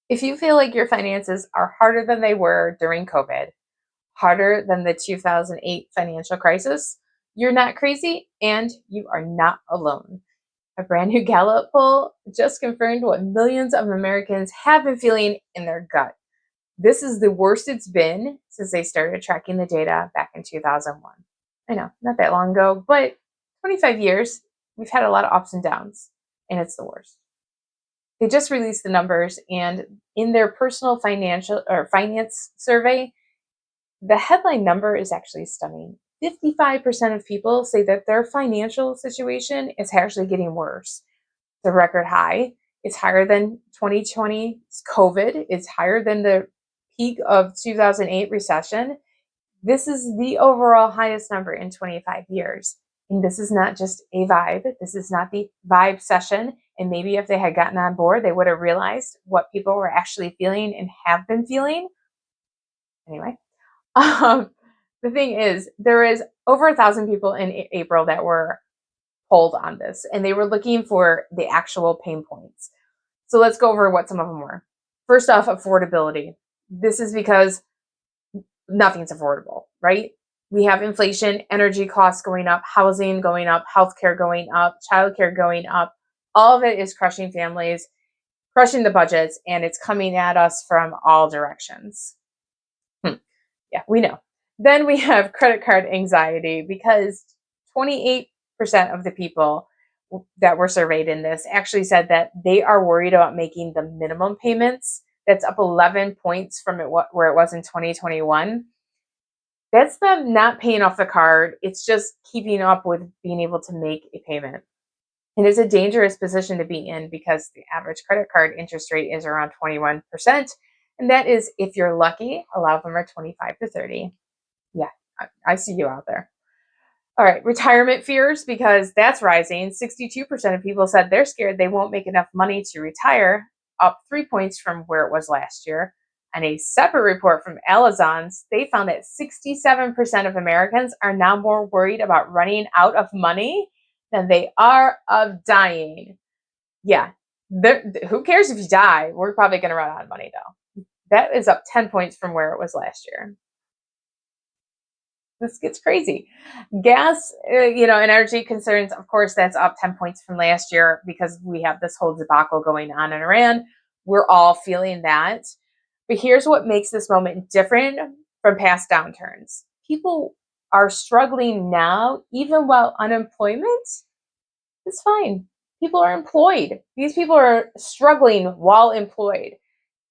If you feel like your finances are harder than they were during COVID, harder than the 2008 financial crisis, you're not crazy and you are not alone. A brand new Gallup poll just confirmed what millions of Americans have been feeling in their gut. This is the worst it's been since they started tracking the data back in 2001. I know, not that long ago, but 25 years, we've had a lot of ups and downs, and it's the worst. They just released the numbers, and in their personal financial or finance survey, the headline number is actually stunning. 55% of people say that their financial situation is actually getting worse. The record high. It's higher than 2020's COVID. It's higher than the peak of 2008 recession. This is the overall highest number in 25 years. And this is not just a vibe. This is not the vibe session. And maybe if they had gotten on board, they would have realized what people were actually feeling and have been feeling. Anyway, um, the thing is, there is over 1,000 people in April that were polled on this, and they were looking for the actual pain points. So let's go over what some of them were. First off, affordability. This is because nothing's affordable, right? We have inflation, energy costs going up, housing going up, healthcare going up, childcare going up. All of it is crushing families, crushing the budgets, and it's coming at us from all directions. Yeah, we know. Then we have credit card anxiety because 28% of the people that were surveyed in this actually said that they are worried about making the minimum payments. That's up 11 points from where it was in 2021. That's them not paying off the card. It's just keeping up with being able to make a payment. And it's a dangerous position to be in because the average credit card interest rate is around 21%. And that is, if you're lucky, a lot of them are 25 to 30. Yeah, I see you out there. All right, retirement fears, because that's rising. 62% of people said they're scared they won't make enough money to retire, up 3 points from where it was last year. And a separate report from Amazon's, they found that 67% of Americans are now more worried about running out of money than they are of dying. Yeah, who cares if you die? We're probably going to run out of money, though. That is up 10 points from where it was last year. This gets crazy. Gas, and energy concerns, of course, that's up 10 points from last year because we have this whole debacle going on in Iran. We're all feeling that. But here's what makes this moment different from past downturns. People are struggling now, even while unemployment is fine. People are employed. These people are struggling while employed.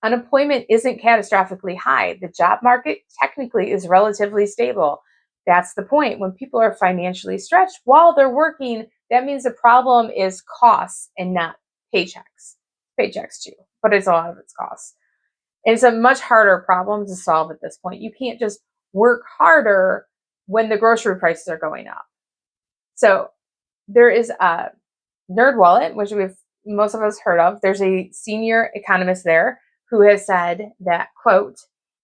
Unemployment isn't catastrophically high. The job market technically is relatively stable. That's the point. When people are financially stretched while they're working, that means the problem is costs and not paychecks. Paychecks too, but it's a lot of its costs. And it's a much harder problem to solve at this point. You can't just work harder when the grocery prices are going up. So there is a NerdWallet, which most of us heard of. There's a senior economist there who has said that, quote,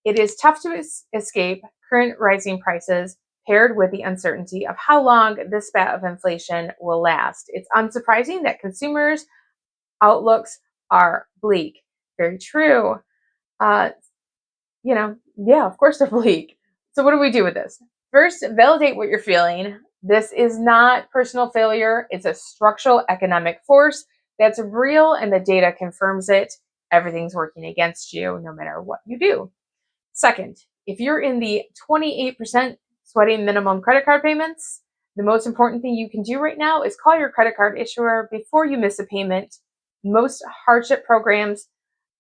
"It is tough to escape current rising prices paired with the uncertainty of how long this bout of inflation will last. It's unsurprising that consumers' outlooks are bleak." Very true. Uh, yeah, of course they're bleak. So what do we do with this? First, validate what you're feeling. This is not personal failure. It's a structural economic force that's real, and the data confirms it. Everything's working against you no matter what you do. Second, if you're in the 28% sweating minimum credit card payments, the most important thing you can do right now is call your credit card issuer before you miss a payment. Most hardship programs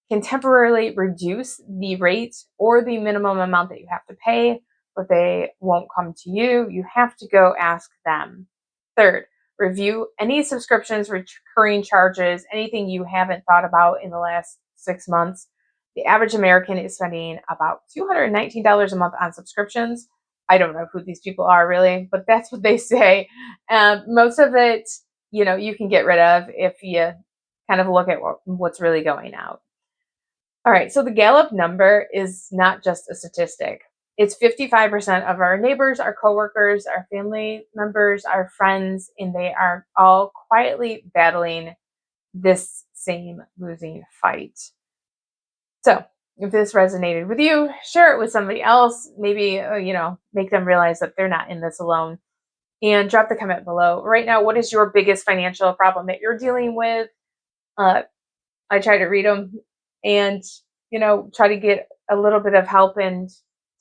can temporarily reduce the rate or the minimum amount that you have to pay, but they won't come to you. You have to go ask them. Third, review any subscriptions, recurring charges, anything you haven't thought about in the last 6 months. The average American is spending about $219 a month on subscriptions. I don't know who these people are really, but that's what they say. Most of it, you can get rid of if you kind of look at what's really going out. All right, so the Gallup number is not just a statistic. It's 55% of our neighbors, our coworkers, our family members, our friends, and they are all quietly battling this same losing fight. So if this resonated with you, share it with somebody else. Maybe, make them realize that they're not in this alone. And drop the comment below. Right now, what is your biggest financial problem that you're dealing with? Uh, I try to read them and, try to get a little bit of help and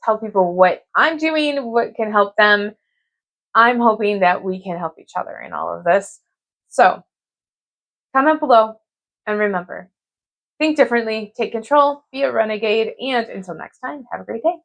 tell people what I'm doing, what can help them. I'm hoping that we can help each other in all of this. So comment below and remember, think differently, take control, be a renegade, and until next time, have a great day.